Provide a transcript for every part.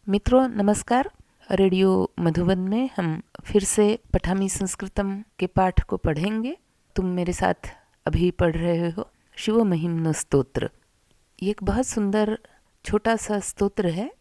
मित्रों नमस्कार। रेडियो मधुबन में हम फिर से पठामी संस्कृतम के पाठ को पढ़ेंगे। तुम मेरे साथ अभी पढ़ रहे हो शिव महिम्न स्तोत्र। ये एक बहुत सुंदर छोटा सा स्तोत्र है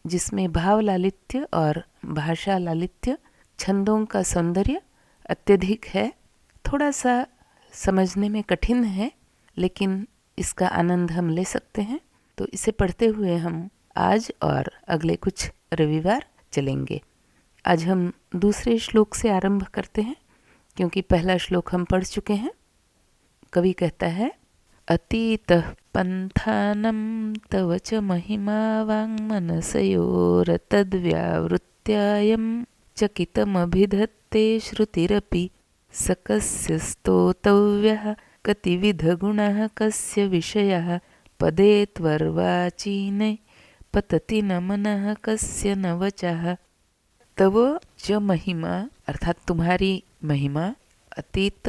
जिसमें भाव लालित्य और भाषा लालित्य, छंदों का सौंदर्य अत्यधिक है। थोड़ा सा समझने में कठिन है लेकिन इसका आनंद हम ले सकते हैं। तो इसे पढ़ते हुए हम आज और अगले कुछ रविवार चलेंगे। आज हम दूसरे श्लोक से आरंभ करते हैं क्योंकि पहला श्लोक हम पढ़ चुके हैं। कवि कहता है, अतीतः पंथानं तव च महिमा वाङ्मनसयोरतद्व्यावृत्यायं चकितमभिधत्ते श्रुतिरपि सकस्य स्तोतव्यः कतिविधगुणः कस्य विषयः पदे त्वर्वाचीने पतति न मनः कस्य न वचः। तव च महिमा अर्थात तुम्हारी महिमा, अतीत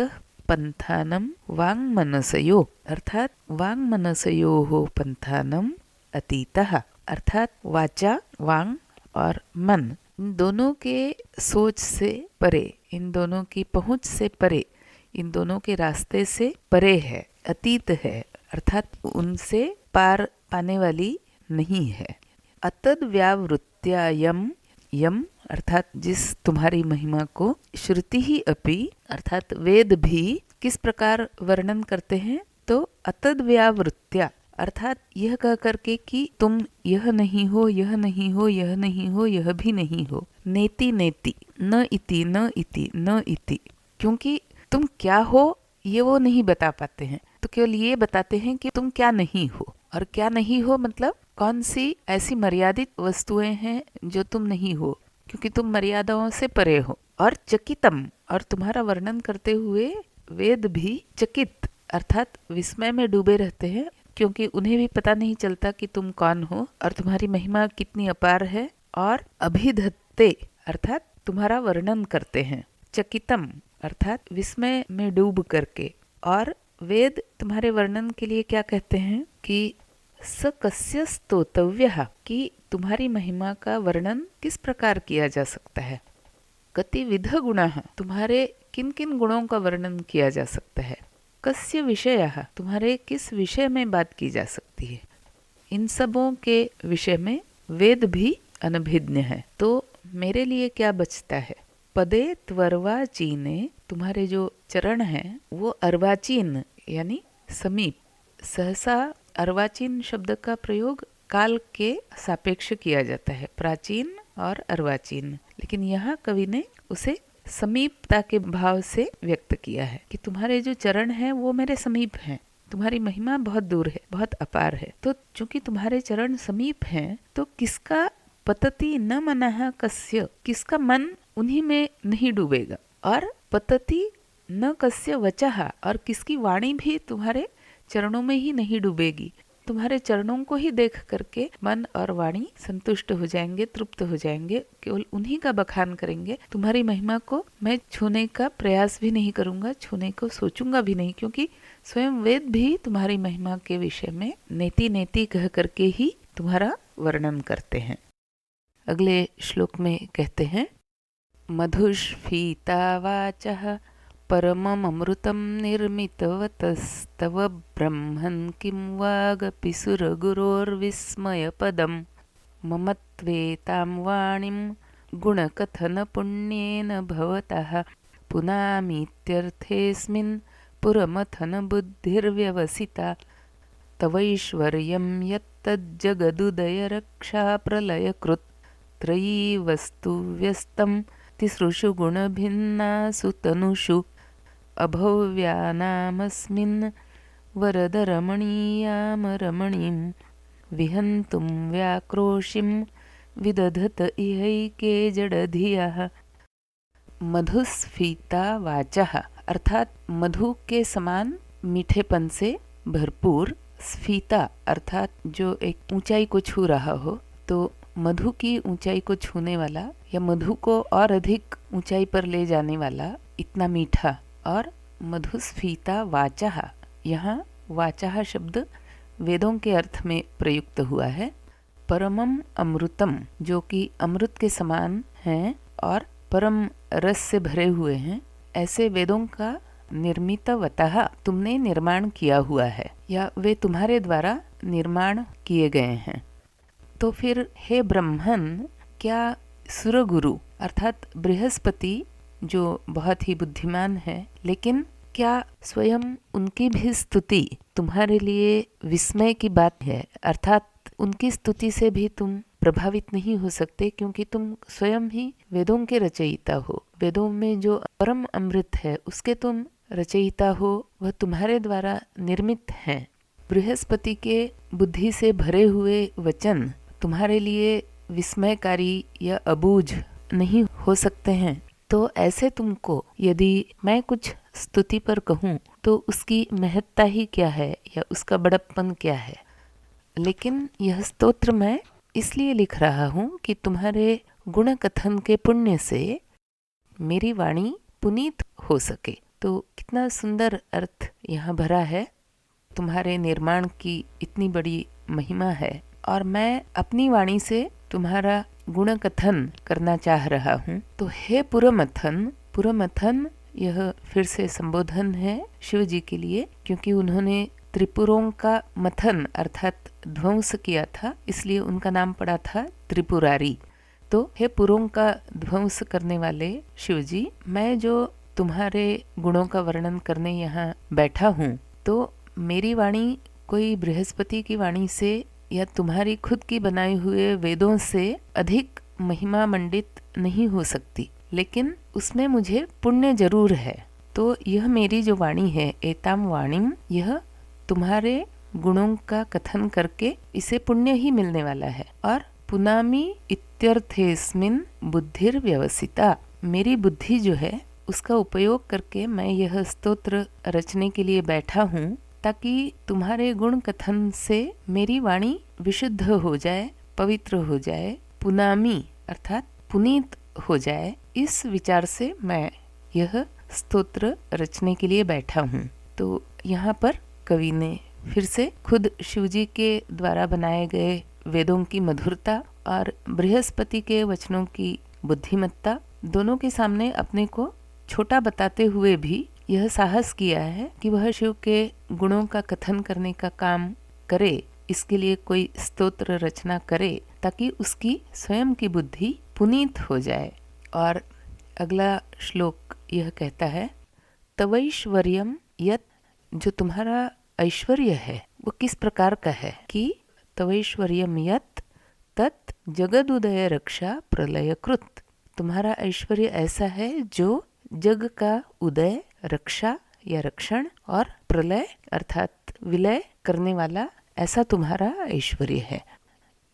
पंथानम वांग मनसयो अर्थात वांग मनसयो हो पंथानम अतीतः अर्थात वाचा वांग और मन, इन दोनों के सोच से परे, इन दोनों की पहुंच से परे, इन दोनों के रास्ते से परे है, अतीत है अर्थात उनसे पार पाने वाली नहीं है। अतद व्यावृत्या यम, यम अर्थात जिस तुम्हारी महिमा को, श्रुति ही अपि अर्थात वेद भी किस प्रकार वर्णन करते हैं, तो अतद व्यावृत्या अर्थात यह कह करके कि तुम यह नहीं हो, यह नहीं हो, यह नहीं हो, यह भी नहीं हो। नेति नेति न इति न इति न इति, क्योंकि तुम क्या हो ये वो नहीं बता पाते हैं, तो केवल ये बताते हैं कि तुम क्या नहीं हो। और क्या नहीं हो मतलब कौन सी ऐसी मर्यादित वस्तुएं हैं जो तुम नहीं हो, क्योंकि तुम मर्यादाओं से परे हो। और चकितम, और तुम्हारा वर्णन करते हुए वेद भी चकित अर्थात विस्मय में डूबे रहते हैं, क्योंकि उन्हें भी पता नहीं चलता कि तुम कौन हो और तुम्हारी महिमा कितनी अपार है। और अभिधत्ते अर्थात तुम्हारा वर्णन करते हैं, चकितम अर्थात विस्मय में डूब करके। और वेद तुम्हारे वर्णन के लिए क्या कहते हैं कि स कस्य स्तोतव्यः, कि तुम्हारी महिमा का वर्णन किस प्रकार किया जा सकता है। कतिविध गुणः, तुम्हारे किन किन गुणों का वर्णन किया जा सकता है। कस्य विषयः, तुम्हारे किस विषय में बात की जा सकती है। इन सबों के विषय में वेद भी अनभिज्ञ है। तो मेरे लिए क्या बचता है। पदे त्वर्वाचीने, तुम्हारे जो चरण हैं वो अर्वाचीन यानी समीप। सहसा अर्वाचीन शब्द का प्रयोग काल के सापेक्ष किया जाता है, प्राचीन और अर्वाचीन, लेकिन यहाँ कवि ने उसे समीपता के भाव से व्यक्त किया है कि तुम्हारे जो चरण हैं वो मेरे समीप हैं, तुम्हारी महिमा बहुत दूर है, बहुत अपार है। तो चूंकि तुम्हारे चरण समीप हैं तो किसका पतति न मनः कस्य, किसका मन उन्हीं में नहीं डूबेगा। और पतति न कस्य वचः, और किसकी वाणी भी तुम्हारे चरणों में ही नहीं डूबेगी। तुम्हारे चरणों को ही देख करके मन और वाणी संतुष्ट हो जाएंगे, तृप्त हो जाएंगे, केवल उन्हीं का बखान करेंगे। तुम्हारी महिमा को मैं छूने का प्रयास भी नहीं करूंगा, छूने को सोचूंगा भी नहीं, क्योंकि स्वयं वेद भी तुम्हारी महिमा के विषय में नेति नेति कह करके ही तुम्हारा वर्णन करते हैं। अगले श्लोक में कहते हैं, मधुष्फीता वाचः परममृतं निर्मितवतस्तव ब्रह्मन् किं वागपि सुरगुरोर्विस्मयपदं ममत्वेतां वाणीं गुणकथनपुण्येन भवतः पुनामीत्यर्थेऽस्मिन् पुरमथनबुद्धिर्व्यवसिता तवैश्वर्यं यत्तज्जगदुदयरक्षाप्रलयकृत् त्रयी वस्तु व्यस्तं तिसृषु गुणभिन्नासु तनुषु अभव्यानामस्मिन् वरदरमणीयां रमणीं विहन्तुं व्याक्रोशिं विदधत इहैके जडधियः। मधुस्फीता वाचः अर्थात मधु के समान मीठेपन से भरपूर, स्फीता अर्थात जो एक ऊंचाई को छू रहा हो, तो मधु की ऊंचाई को छूने वाला या मधु को और अधिक ऊंचाई पर ले जाने वाला, इतना मीठा। और मधुस्फीता वाचः, यहाँ वाचः शब्द वेदों के अर्थ में प्रयुक्त हुआ है। परमम अमृतम, जो कि अमृत के समान हैं और परम रस से भरे हुए हैं, ऐसे वेदों का निर्मितवतः तुमने निर्माण किया हुआ है, या वे तुम्हारे द्वारा निर्माण किए गए हैं। तो फिर हे ब्रह्मन, क्या सुरगुरु अर्थात बृहस्पति, जो बहुत ही बुद्धिमान है, लेकिन क्या स्वयं उनकी भी स्तुति तुम्हारे लिए विस्मय की बात है? अर्थात उनकी स्तुति से भी तुम प्रभावित नहीं हो सकते, क्योंकि तुम स्वयं ही वेदों के रचयिता हो। वेदों में जो परम अमृत है उसके तुम रचयिता हो, वह तुम्हारे द्वारा निर्मित हैं। बृहस्पति के बुद्धि से भरे हुए वचन तुम्हारे लिए विस्मयकारी या अबूझ नहीं हो सकते हैं। तो ऐसे तुमको यदि मैं कुछ स्तुति पर कहूँ तो उसकी महत्ता ही क्या है या उसका बड़प्पन क्या है। लेकिन यह स्तोत्र मैं इसलिए लिख रहा हूँ कि तुम्हारे गुण कथन के पुण्य से मेरी वाणी पुनीत हो सके। तो कितना सुंदर अर्थ यहाँ भरा है। तुम्हारे निर्माण की इतनी बड़ी महिमा है और मैं अपनी वाणी से तुम्हारा गुण कथन करना चाह रहा हूँ। तो हे पुरमथन, पुरमथन यह फिर से संबोधन है शिव जी के लिए, क्योंकि उन्होंने त्रिपुरों का मथन अर्थात ध्वंस किया था, इसलिए उनका नाम पड़ा था त्रिपुरारी। तो हे पुरों का ध्वंस करने वाले शिव जी, मैं जो तुम्हारे गुणों का वर्णन करने यहाँ बैठा हूँ, तो मेरी वाणी कोई बृहस्पति की वाणी से या तुम्हारी खुद की बनाए हुए वेदों से अधिक महिमा मंडित नहीं हो सकती, लेकिन उसमें मुझे पुण्य जरूर है। तो यह मेरी जो वाणी है, एताम वाणीम, यह तुम्हारे गुणों का कथन करके इसे पुण्य ही मिलने वाला है। और पुनामी इत्यर्थेस्मिन बुद्धिर व्यवसिता, मेरी बुद्धि जो है उसका उपयोग करके मैं यह स्तोत्र रचने के लिए बैठा हूँ, ताकि तुम्हारे गुण कथन से मेरी वाणी विशुद्ध हो जाए, पवित्र हो जाए, पुनामी अर्थात पुनीत हो जाए। इस विचार से मैं यह स्तोत्र रचने के लिए बैठा हूँ। तो यहाँ पर कवि ने फिर से खुद शिवजी के द्वारा बनाए गए वेदों की मधुरता और बृहस्पति के वचनों की बुद्धिमत्ता दोनों के सामने अपने को छोटा बताते हुए भी यह साहस किया है कि वह शिव के गुणों का कथन करने का काम करे, इसके लिए कोई स्तोत्र रचना करे, ताकि उसकी स्वयं की बुद्धि पुनीत हो जाए। और अगला श्लोक यह कहता है, तवैश्वर्यम यत्, जो तुम्हारा ऐश्वर्य है वो किस प्रकार का है कि तवैश्वर्यम यत् तत् जगदुदय रक्षा प्रलय कृत, तुम्हारा ऐश्वर्य ऐसा है जो जग का उदय, रक्षा या रक्षण और प्रलय अर्थात विलय करने वाला, ऐसा तुम्हारा ऐश्वर्य है।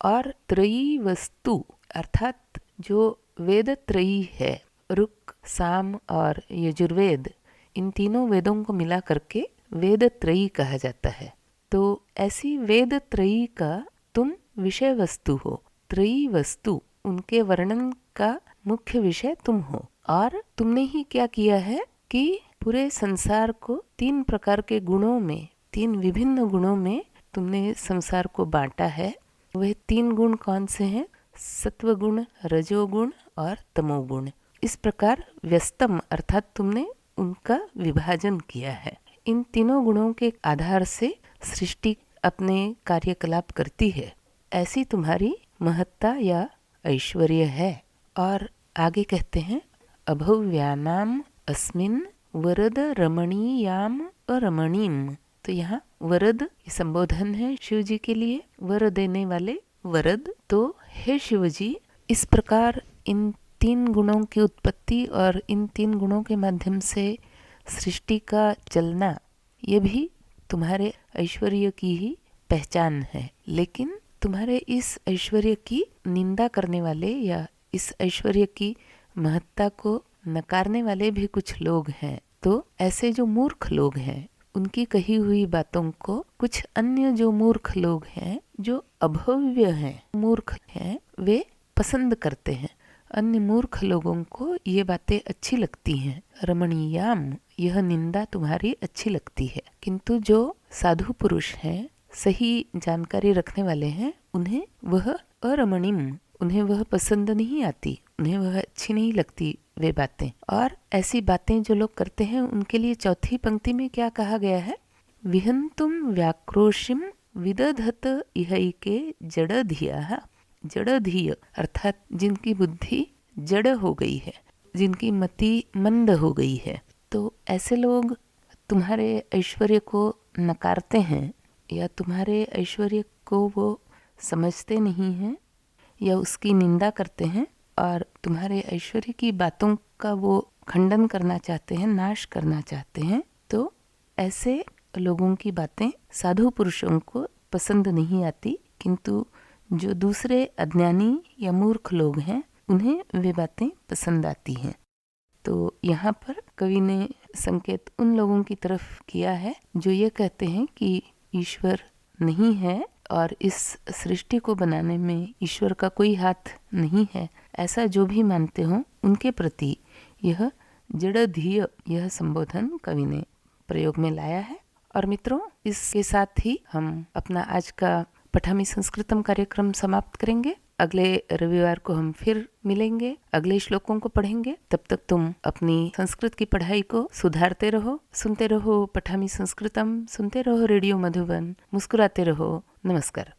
और त्रयी वस्तु अर्थात जो वेद त्रयी है, ऋक्, साम और यजुर्वेद, इन तीनों वेदों को मिला करके वेद त्रयी कहा जाता है। तो ऐसी वेद त्रयी का तुम विषय वस्तु हो। त्रयी वस्तु, उनके वर्णन का मुख्य विषय तुम हो। और तुमने ही क्या किया है कि पूरे संसार को तीन प्रकार के गुणों में, तीन विभिन्न गुणों में तुमने संसार को बांटा है। वह तीन गुण कौन से हैं? सत्वगुण, रजोगुण और तमोगुण। इस प्रकार व्यस्तम अर्थात तुमने उनका विभाजन किया है। इन तीनों गुणों के आधार से सृष्टि अपने कार्यकलाप करती है। ऐसी तुम्हारी महत्ता या ऐश्वर्य है। और आगे कहते हैं, अभव्यानाम अस्मिन वरद रमणीयाम अरमणीम। तो यहाँ वरद संबोधन है शिव जी के लिए, वर देने वाले वरद। तो हे शिव जी, इस प्रकार इन तीन गुणों की उत्पत्ति और इन तीन गुणों के माध्यम से सृष्टि का चलना, ये भी तुम्हारे ऐश्वर्य की ही पहचान है। लेकिन तुम्हारे इस ऐश्वर्य की निंदा करने वाले या इस ऐश्वर्य की महत्ता को नकारने वाले भी कुछ लोग हैं। तो ऐसे जो मूर्ख लोग हैं, उनकी कही हुई बातों को कुछ अन्य जो मूर्ख लोग हैं, जो अभव्य हैं, मूर्ख हैं, वे पसंद करते हैं। अन्य मूर्ख लोगों को ये बातें अच्छी लगती हैं। रमणीयाम, यह निंदा तुम्हारी अच्छी लगती है, किंतु जो साधु पुरुष हैं, सही जानकारी रखने वाले हैं, उन्हें वह अरमणीम, उन्हें वह पसंद नहीं आती, उन्हें वह अच्छी नहीं लगती वे बातें। और ऐसी बातें जो लोग करते हैं उनके लिए चौथी पंक्ति में क्या कहा गया है? विहंतुम व्याक्रोशिम विदधत इहैके जड़धियः। जड़धिय अर्थात जिनकी बुद्धि जड़ हो गई है, जिनकी मति मंद हो गई है। तो ऐसे लोग तुम्हारे ऐश्वर्य को नकारते हैं या तुम्हारे ऐश्वर्य को वो समझते नहीं हैं या उसकी निंदा करते हैं और तुम्हारे ऐश्वर्य की बातों का वो खंडन करना चाहते हैं, नाश करना चाहते हैं। तो ऐसे लोगों की बातें साधु पुरुषों को पसंद नहीं आती, किंतु जो दूसरे अज्ञानी या मूर्ख लोग हैं उन्हें वे बातें पसंद आती हैं। तो यहाँ पर कवि ने संकेत उन लोगों की तरफ किया है जो ये कहते हैं कि ईश्वर नहीं है और इस सृष्टि को बनाने में ईश्वर का कोई हाथ नहीं है। ऐसा जो भी मानते हो उनके प्रति यह जड़धीय यह संबोधन कवि ने प्रयोग में लाया है। और मित्रों, इसके साथ ही हम अपना आज का पठामी संस्कृतम कार्यक्रम समाप्त करेंगे। अगले रविवार को हम फिर मिलेंगे, अगले श्लोकों को पढ़ेंगे। तब तक तुम अपनी संस्कृत की पढ़ाई को सुधारते रहो, सुनते रहो पठामी संस्कृतम, सुनते रहो रेडियो मधुबन, मुस्कुराते रहो। नमस्कार।